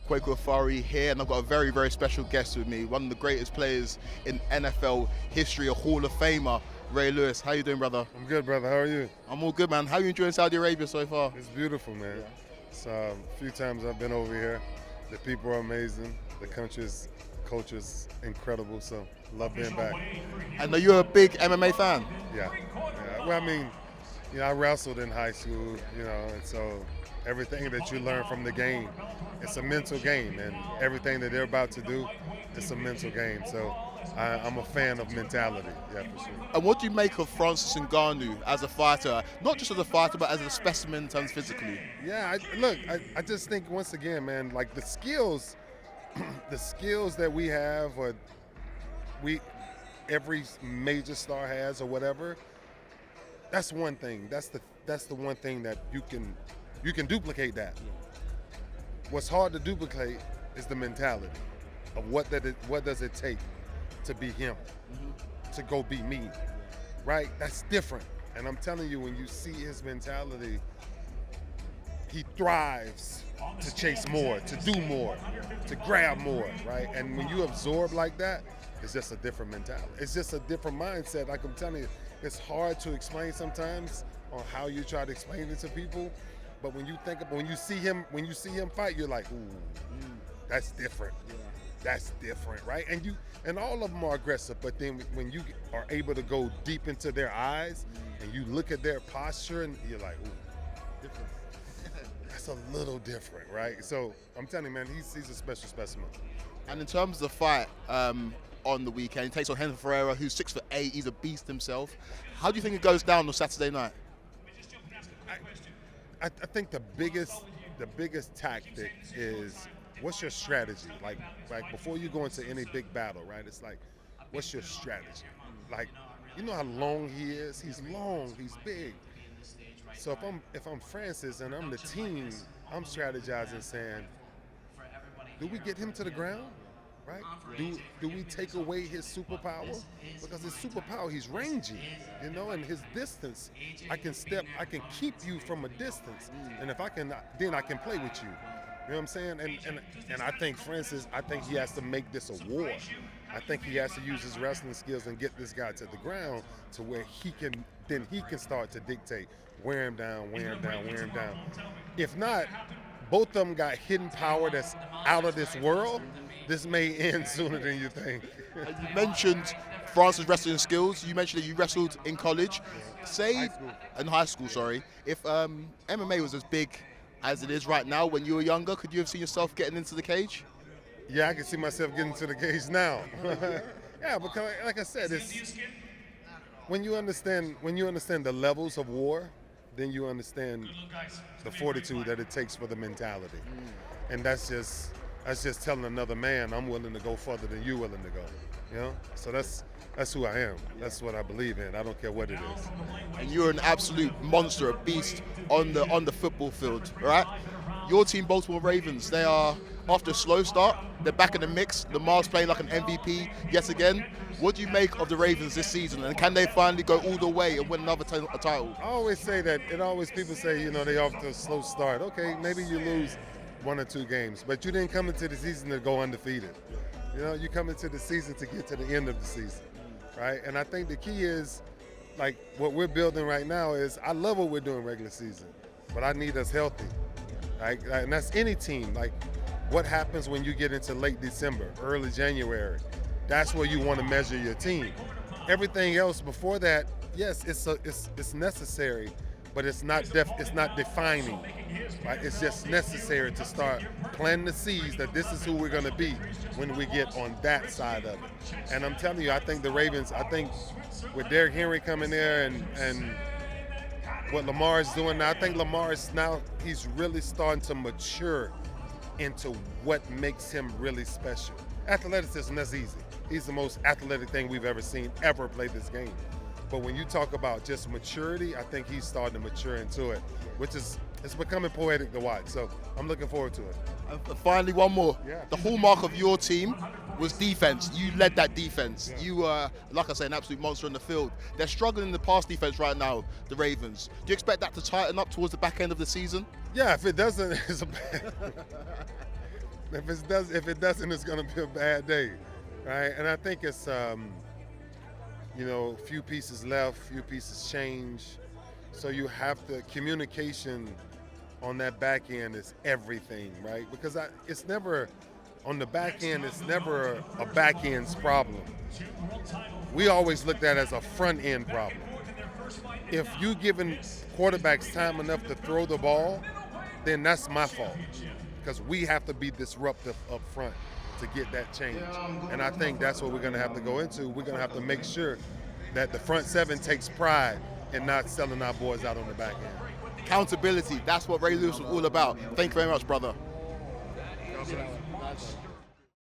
Kwaku Afari here, and I've got a very, very special guest with me, one of the greatest players in NFL history, a Hall of Famer, Ray Lewis. How you doing, brother? I'm good, brother. How are you? I'm all good, man. How are you enjoying Saudi Arabia so far? It's beautiful, man. It's a few times I've been over here. The people are amazing. The culture's incredible. So love being back. And are you a big MMA fan? Yeah. Well, I mean, I wrestled in high school, and so everything that you learn from the game, it's a mental game, and everything that they're about to do, it's a mental game. So I'm a fan of mentality, yeah, for sure. And what do you make of Francis Ngannou as a fighter? Not just as a fighter, but as a specimen in terms physically. Yeah, I just think, once again, man, like the skills that we have, or every major star has, or whatever. That's one thing. That's the one thing that you can duplicate that. What's hard to duplicate is the mentality of what does it take to be him, to go be me, right? That's different. And I'm telling you, when you see his mentality, he thrives to chase more, to do more, to grab more, right? And when you absorb like that, it's just a different mentality. It's just a different mindset. Like I'm telling you, it's hard to explain sometimes on how you try to explain it to people. But when you see him fight, you're like, ooh, that's different. Yeah. That's different, right? And all of them are aggressive, but then when you are able to go deep into their eyes and you look at their posture, and you're like, ooh, different. That's a little different, right? So I'm telling you, man, he's a special specimen. And in terms of the fight on the weekend, he takes on Henry Ferreira, who's 6'8", he's a beast himself. How do you think it goes down on Saturday night? I think the biggest tactic is, what's your strategy? Like before you go into any big battle, right? It's like, what's your strategy? Like, you know how long he is? He's long, he's big. So if I'm Francis and I'm the team, I'm strategizing, saying, do we get him to the ground? Right? Do we take away his superpower? Because his superpower, he's rangy, and his distance, I can keep you from a distance. And if I can, then I can play with you. You know what I'm saying? And I think Francis, he has to make this a war. I think he has to use his wrestling skills and get this guy to the ground to where he can start to dictate, wear him down. If not, both of them got hidden power that's out of this world. This may end sooner than you think. You mentioned Francis' wrestling skills. You mentioned that you wrestled in college. In high school, sorry. If MMA was as big as it is right now when you were younger, could you have seen yourself getting into the cage? Yeah, I can see myself getting into the cage now. Yeah, because like I said, it's when you understand the levels of war, then you understand the fortitude that it takes for the mentality. And that's just telling another man, I'm willing to go further than you're willing to go. So that's who I am. That's what I believe in. I don't care what it is. And you're an absolute monster, a beast on the football field, right? Your team, Baltimore Ravens, they are, after a slow start, they're back in the mix. Lamar's playing like an MVP yet again. What do you make of the Ravens this season, and can they finally go all the way and win another title? I always say that, people say, they off to a slow start. Okay, maybe you lose 1 or 2 games, but you didn't come into the season to go undefeated. You come into the season to get to the end of the season, right? And I think the key is, like, what we're building right now is, I love what we're doing regular season, but I need us healthy, right? And that's any team. Like, what happens when you get into late December, early January? That's where you want to measure your team. Everything else before that, yes, it's necessary, but it's not defining. Right? It's just necessary to start planting the seeds that this is who we're going to be when we get on that side of it. And I'm telling you, I think the Ravens, with Derrick Henry coming there and what Lamar is doing now, I think Lamar is now, he's really starting to mature into what makes him really special. Athleticism, that's easy. He's the most athletic thing we've ever seen ever play this game. But when you talk about just maturity, I think he's starting to mature into it, which is, it's becoming poetic to watch. So I'm looking forward to it. And finally, one more. Yeah. The hallmark of your team was defense. You led that defense. Yeah. You were, like I say, an absolute monster on the field. They're struggling in the pass defense right now, the Ravens. Do you expect that to tighten up towards the back end of the season? Yeah, if it doesn't, it's a If it doesn't, it's going to be a bad day, right? And I think it's few pieces left, few pieces change. So you have to communication on that back end is everything, right? Because it's never on the back end. It's never a back end's problem. We always looked at it as a front end problem. If you giving quarterbacks time enough to throw the ball, then that's my fault, because we have to be disruptive up front to get that change. And I think that's what we're going to have to go into. We're going to have to make sure that the front seven takes pride in not selling our boys out on the back end. Accountability, that's what Ray Lewis was all about. Thank you very much, brother.